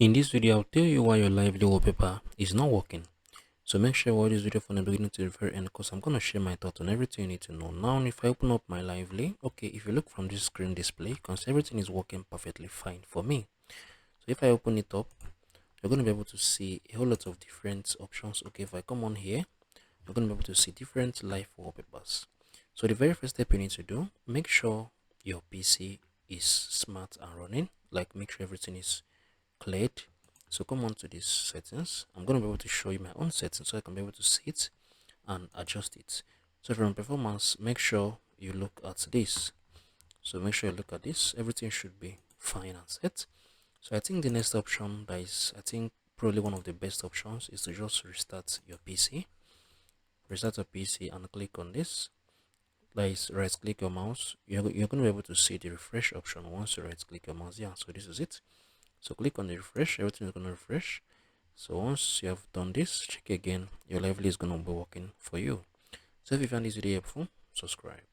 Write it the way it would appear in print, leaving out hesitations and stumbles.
In this video, I'll tell you why your lively wallpaper is not working. So make sure you watch this video from the beginning to the very end because I'm going to share my thoughts on everything you need to know. Now, if I open up my lively, okay, if you look from this screen display, you can see everything is working perfectly fine for me. So if I open it up, you're going to be able to see a whole lot of different options. Okay, if I come on here, you're going to be able to see different live wallpapers. So the very first step you need to do, make sure your PC is smart and running. Like make sure everything is cleared. So come on to these settings. I'm going to be able to show you my own settings so I can be able to see it and adjust it. So from performance, make sure you look at this. So make sure you look at this. Everything should be fine and set. So I think the next option that is, I think probably one of the best options is to just restart your PC. Restart your PC and click on this. Like right click your mouse. You're going to be able to see the refresh option once you right click your mouse. Yeah, so this is it. So click on the refresh, everything is going to refresh. So once you have done this, check again, your lively is going to be working for you. So if you found this video helpful, subscribe.